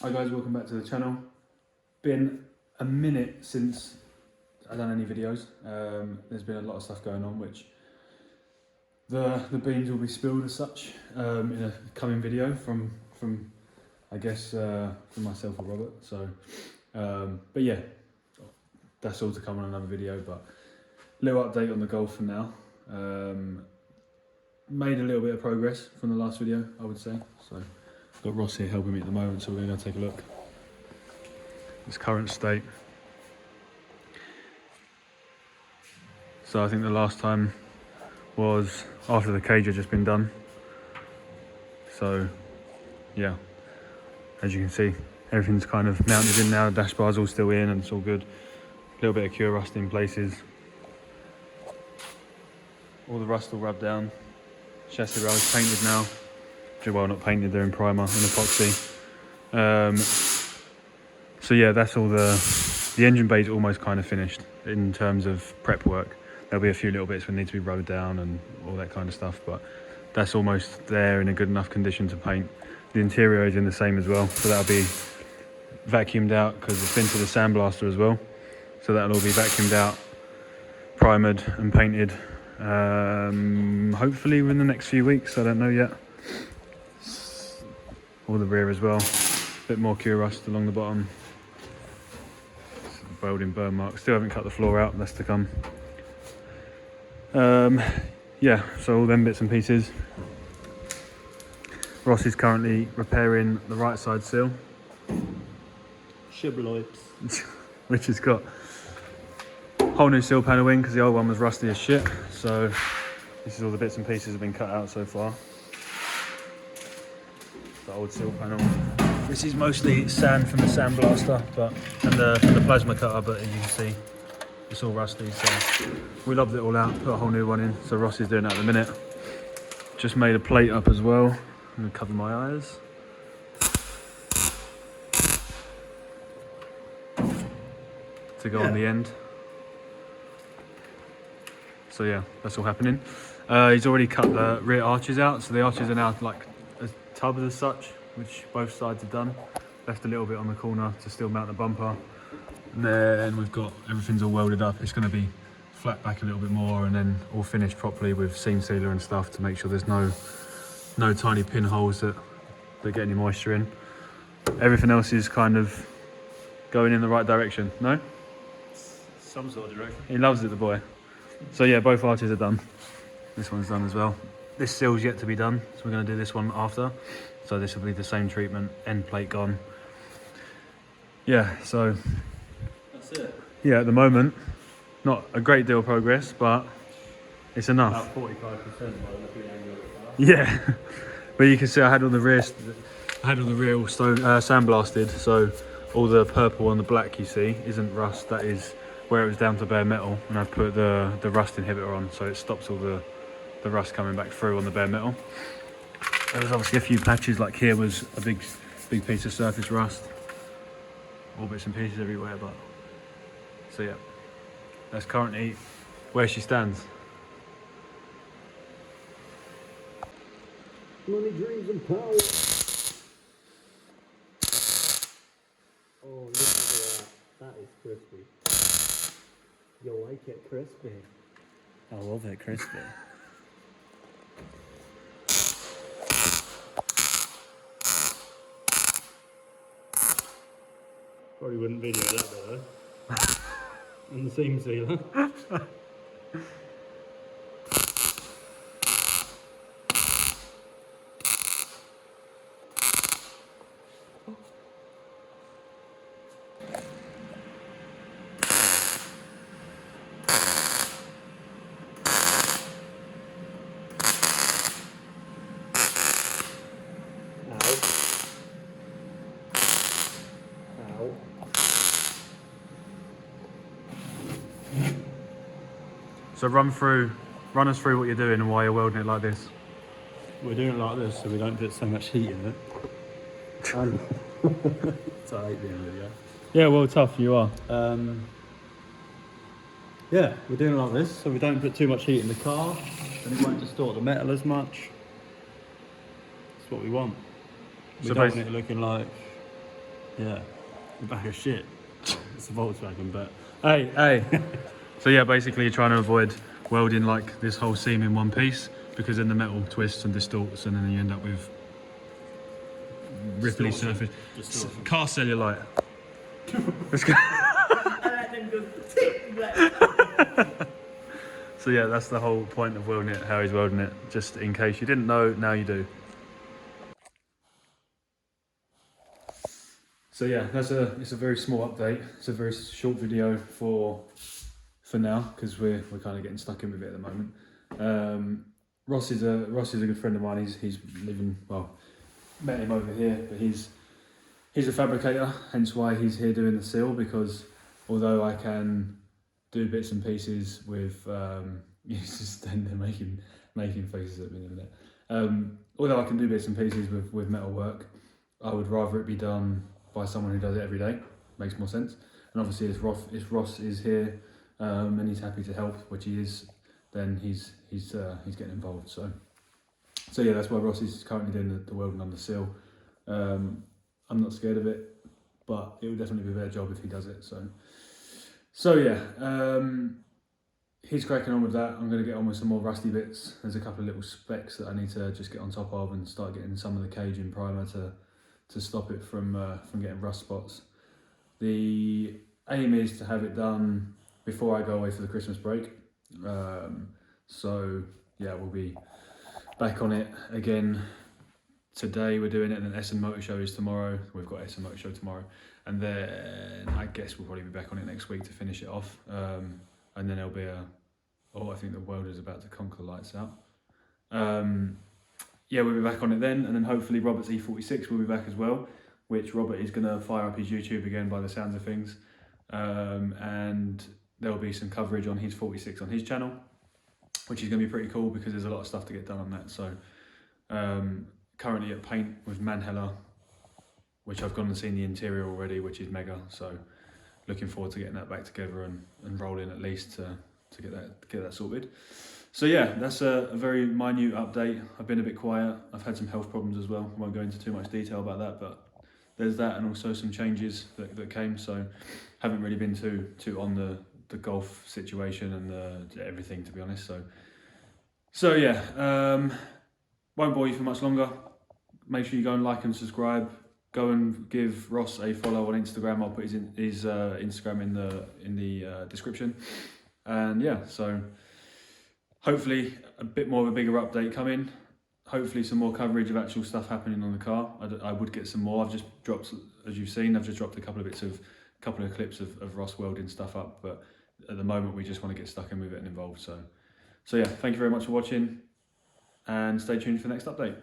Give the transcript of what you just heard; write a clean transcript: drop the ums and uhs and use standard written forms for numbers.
Hi guys, welcome back to the channel. Been a minute since I've done any videos. There's been a lot of stuff going on, which the beans will be spilled as such in a coming video from I guess from myself or Robert. So, but yeah, that's all to come on another video. But little update on the golf for now. Made a little bit of progress from the last video, I would say. So. Got Ross here helping me at the moment, so we're going to go take a look. Its current state. So I think the last time was after the cage had just been done. So yeah, as you can see, everything's kind of mounted in now. The dash bar's all still in and it's all good. A little bit of cure rust in places. All the rust all rubbed down. Chassis rails painted now. Well, not painted, they're in primer and epoxy. So yeah, that's all. The engine bay's almost kind of finished in terms of prep work. There'll be a few little bits that need to be rode down and all that kind of stuff, but that's almost there in a good enough condition to paint. The interior is in the same as well, so that'll be vacuumed out because it's been to the sandblaster as well. So that'll all be vacuumed out, primered and painted. Hopefully within the next few weeks, I don't know yet. All the rear as well, a bit more cure rust along the bottom. Welding burn marks, still haven't cut the floor out, that's to come. Yeah, so all them bits and pieces. Ross is currently repairing the right side sill. Shibboleths. Which has got a whole new sill panel in because the old one was rusty as shit. So this is all the bits and pieces have been cut out so far. The old sill panel. This is mostly sand from the sandblaster, and the plasma cutter, but as you can see, it's all rusty. So we lobbed it all out, put a whole new one in. So Ross is doing that at the minute. Just made a plate up as well. I'm gonna cover my eyes. To go on the end. So yeah, that's all happening. He's already cut the rear arches out, so the arches are now like tubs as such, which both sides are done. Left a little bit on the corner to still mount the bumper. And then we've got, everything's all welded up. It's going to be flat back a little bit more and then all finished properly with seam sealer and stuff to make sure there's no tiny pinholes that get any moisture in. Everything else is kind of going in the right direction, no? Some sort of direction. He loves it, the boy. So yeah, both arches are done. This one's done as well. This sill's yet to be done, so we're going to do this one after. So this will be the same treatment, end plate gone. Yeah, so that's it. Yeah, at the moment, not a great deal of progress, but it's enough. About 45% by the angle of the car. Yeah, but you can see I had all the rear all sandblasted, so all the purple and the black you see isn't rust. That is where it was down to bare metal, and I've put the rust inhibitor on, so it stops all the rust coming back through on the bare metal. There was obviously a few patches, like here was a big piece of surface rust. All bits and pieces everywhere, but so yeah, that's currently where she stands. Money, dreams and power. Oh, look at that. That is crispy. You like it crispy? I love it crispy. Probably wouldn't video that though. And the seam sealer. So run us through what you're doing and why you're welding it like this. We're doing it like this so we don't put so much heat in it. So I hate being a video. Yeah, well, tough you are. Yeah, we're doing it like this so we don't put too much heat in the car and it won't distort the metal as much. That's what we want. We So don't want it looking like Yeah, the back of shit. It's a Volkswagen, but Hey. So yeah, basically you're trying to avoid welding like this whole seam in one piece, because then the metal twists and distorts, and then you end up with ripply surface. Distortion. Car cellulite. Let's go. So yeah, that's the whole point of welding it, how he's welding it, just in case you didn't know, now you do. So yeah, it's a very small update. It's a very short video for now, because we're kind of getting stuck in with it at the moment. Ross is a good friend of mine. He's living, well, met him over here, but he's a fabricator, hence why he's here doing the seal, because although I can do bits and pieces with he's just standing there making faces at me in a minute. Although I can do bits and pieces with metal work, I would rather it be done by someone who does it every day. Makes more sense. And obviously if Ross is here and he's happy to help, which he is, then he's getting involved. So yeah, that's why Ross is currently doing the welding on the seal. I'm not scared of it, but it would definitely be a better job if he does it. So yeah, he's cracking on with that. I'm going to get on with some more rusty bits. There's a couple of little specs that I need to just get on top of and start getting some of the cage in primer to stop it from getting rust spots. The aim is to have it done before I go away for the Christmas break. So yeah, we'll be back on it again. Today we're doing it, and then Essen Motor Show is tomorrow. We've got Essen Motor Show tomorrow, and then I guess we'll probably be back on it next week to finish it off. And then there'll be I think the welder's about to conk the lights out. Yeah, we'll be back on it then, and then hopefully Robert's E46 will be back as well, which Robert is going to fire up his YouTube again by the sounds of things. And there'll be some coverage on his 46 on his channel, which is going to be pretty cool because there's a lot of stuff to get done on that. So currently at paint with Manheller, which I've gone and seen the interior already, which is mega. So looking forward to getting that back together and rolling at least to get that sorted. So yeah, that's a very minute update. I've been a bit quiet. I've had some health problems as well. I won't go into too much detail about that, but there's that, and also some changes that came. So haven't really been too on the golf situation and everything, to be honest. So yeah, won't bore you for much longer. Make sure you go and like and subscribe. Go and give Ross a follow on Instagram. I'll put his Instagram in the description. And yeah, so hopefully a bit more of a bigger update coming. Hopefully some more coverage of actual stuff happening on the car. I would get some more. I've just dropped, as you've seen, I've just dropped a couple of clips of Ross welding stuff up. But at the moment, we just want to get stuck in with it and involved. So yeah, thank you very much for watching, and stay tuned for the next update.